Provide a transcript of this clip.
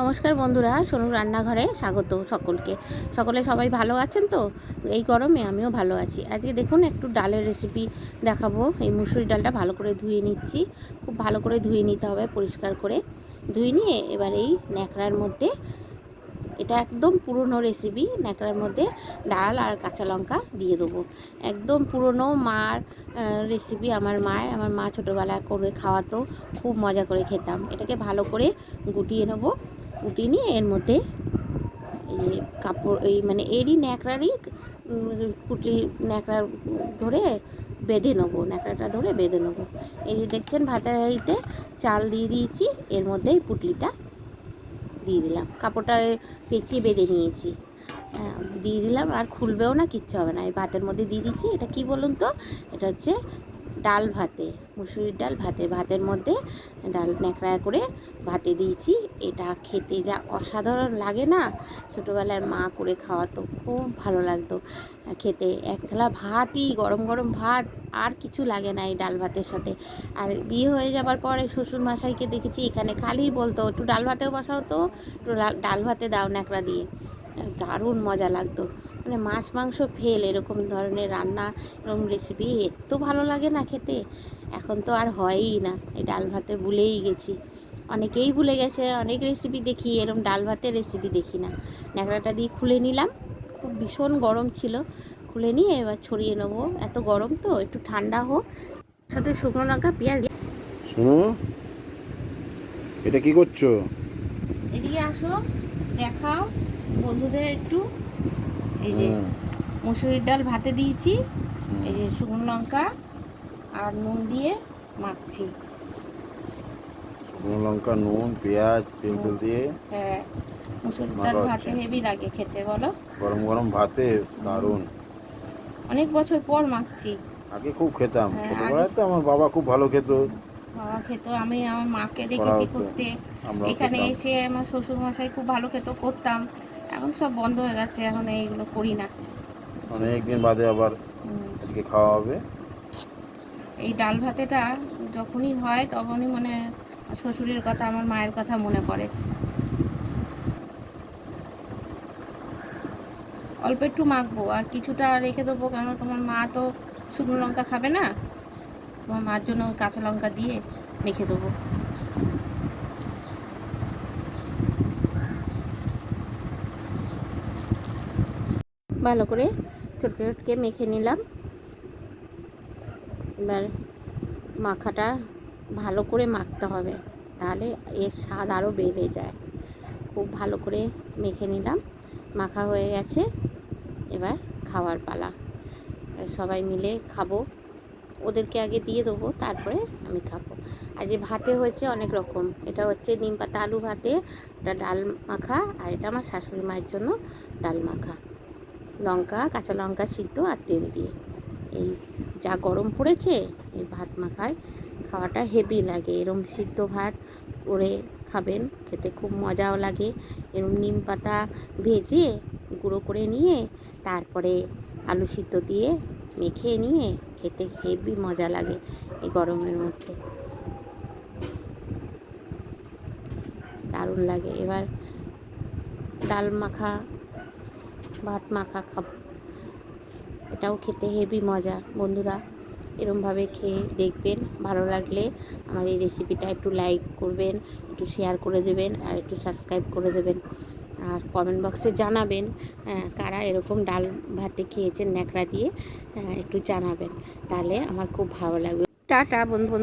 নমস্কার বন্ধুরা, সোনুর রান্নাঘরে স্বাগত সকলকে। সবাই ভালো আছেন তো? এই গরমে আমিও ভালো আছি। আজকে দেখুন একটু ডালের রেসিপি দেখাবো। এই মুসুরি ডালটা ভালো করে ধুয়ে নিচ্ছি। খুব ভালো করে ধুয়ে নিতে হবে, পরিষ্কার করে ধুয়ে নিয়ে এবার এই ন্যাকড়ার মধ্যে, এটা একদম পুরনো রেসিপি, ন্যাকড়ার মধ্যে ডাল আর কাঁচা লঙ্কা দিয়ে দেবো। একদম পুরনো মার রেসিপি, আমার মা ছোটোবেলা করে খাওয়াতো, খুব মজা করে খেতাম। এটাকে ভালো করে গুটিয়ে নেবো। গুটিয়ে নিয়ে এর মধ্যে এই কাপড়, এই মানে এরই ন্যাকড়ারই পুটলি ন্যাকড়া ধরে বেঁধে নেবো, ন্যাকড়াটা ধরে বেঁধে নেবো। এই যে দেখছেন ভাতের হাঁড়িতে চাল দিয়ে দিয়েছি, এর মধ্যেই পুটলিটা দিয়ে দিলাম। কাপড়টা পেঁচিয়ে বেঁধে নিয়েছি, দিয়ে দিলাম। আর খুলবেও না, কিচ্ছু হবে না। এই ভাতের মধ্যে দিয়ে দিচ্ছি। এটা কি বলুন তো? এটা হচ্ছে ডাল ভাতে, মুসুরির ডাল ভাতে, ভাতের মধ্যে ডাল ন্যাকড়া করে ভাতে দিয়েছি। এটা খেতে যা অসাধারণ লাগে না, ছোটোবেলায় মা করে খাওয়াতো, খুব ভালো লাগতো খেতে। এক থালা ভাতই, গরম গরম ভাত, আর কিছু লাগে না এই ডাল ভাতের সাথে। আর বিয়ে হয়ে যাবার পরে শ্বশুর মশাইকে দেখেছি এখানে খালি বলতো একটু ডাল ভাতেও বসাও তো, একটু ডাল ভাতে দাও ন্যাকড়া দিয়ে। দারুণ মজা লাগতো। মানে মাছ মাংস ফেল, এরকম ধরনের রান্না, এরকম রেসিপি এত ভালো লাগে না খেতে। এখন তো আর হয়ই না, এই ডাল ভাতে ভুলেই গেছি। অনেকেই ভুলে গেছে, অনেক রেসিপি দেখি, এরকম ডাল ভাতের রেসিপি দেখি না। ন্যাকড়াটা দিয়ে খুলে নিলাম, খুব ভীষণ গরম ছিল। খুলে নিয়ে এবার ছড়িয়ে নেবো। এত গরম তো, একটু ঠান্ডা হোক। সাথে শুকনো লঙ্কা, পেঁয়াজ দিয়ে। শোনো, এটা কি করছো? এদিকে আসো, দেখাও বন্ধুদের একটু। এই যে মুসুরির ডাল ভাতে দিয়েছি, এই যে শুকনো লঙ্কা আর নুন দিয়ে মাখছি। শুকনো লঙ্কা, নুন, পেঁয়াজ, তেঁতুল দিয়ে হ্যাঁ, মুসুরির ডাল মাখা ভাতে হচ্ছে। হেভি লাগে খেতে, বলো? গরম গরম ভাতে দারুণ। অনেক বছর পর মাখছি। আগে খুব খেতাম, হ্যাঁ, আগে ছোটবেলায় তো আমার বাবা খুব ভালো খেত, বাবা খেত, আমি আমার মাকে করা দেখেছি হতো, করতে। আমরাও এখানে খেতাম। এসে আমার শ্বশুর মশাই খুব ভালো খেত, করতাম। এখন সব বন্ধ হয়ে গেছে, এখন এইগুলো করি না। অনেক দিন বাদে আবার আজকে খাওয়া হবে। এই ডাল ভাতেটা যখনই হয় তখনই মনে শ্বশুরের কথা, আমার মায়ের কথা মনে পড়ে। অল্প একটু মাখবো আর কিছুটা রেখে দেবো, কেন তোমার মা তো শুকনো লঙ্কা খাবে না। তোমার মার জন্য কাঁচা লঙ্কা দিয়ে মেখে দেবো। ভালো করে চটকে চটকে মেখে নিলাম। এবার মাখাটা ভালো করে মাখতে হবে, তাহলে এর স্বাদ আরও বেড়ে যায়। খুব ভালো করে মেখে নিলাম, মাখা হয়ে গেছে। এবার খাওয়ার পালা, সবাই মিলে খাবো। ওদেরকে আগে দিয়ে দেবো, তারপরে আমি খাবো। আজ ভাতে হয়েছে অনেক রকম। এটা হচ্ছে নিম পাতা আলু ভাতে, ওটা ডাল মাখা, আর এটা আমার শাশুড়ি মায়ের জন্য ডাল মাখা, লঙ্কা, কাঁচা লঙ্কা সিদ্ধ আর তেল দিয়ে। এই যা গরম পড়েছে, এই ভাত মাখায় খাওয়াটা হেভি লাগে। এরম সিদ্ধ ভাত করে খাবেন, খেতে খুব মজাও লাগে। এরম নিম পাতা ভেজে গুঁড়ো করে নিয়ে তারপরে আলু সিদ্ধ দিয়ে মেখে নিয়ে খেতে হেভি মজা লাগে এই গরমের মধ্যে, দারুণ লাগে। এবার ডাল মাখা, ভাত মাখা খাবো, এটাও খেতে হেভি মজা। বন্ধুরা এরমভাবে খেয়ে দেখবেন, ভালো লাগলে আমার এই রেসিপিটা একটু লাইক করবেন, একটু শেয়ার করে দেবেন, আর একটু সাবস্ক্রাইব করে দেবেন। আর কমেন্ট বক্সে জানাবেন কারা এরকম ডাল ভাতে খেয়েছেন ন্যাকড়া দিয়ে, একটু জানাবেন, তাহলে আমার খুব ভালো লাগবে। টাটা বন্ধু।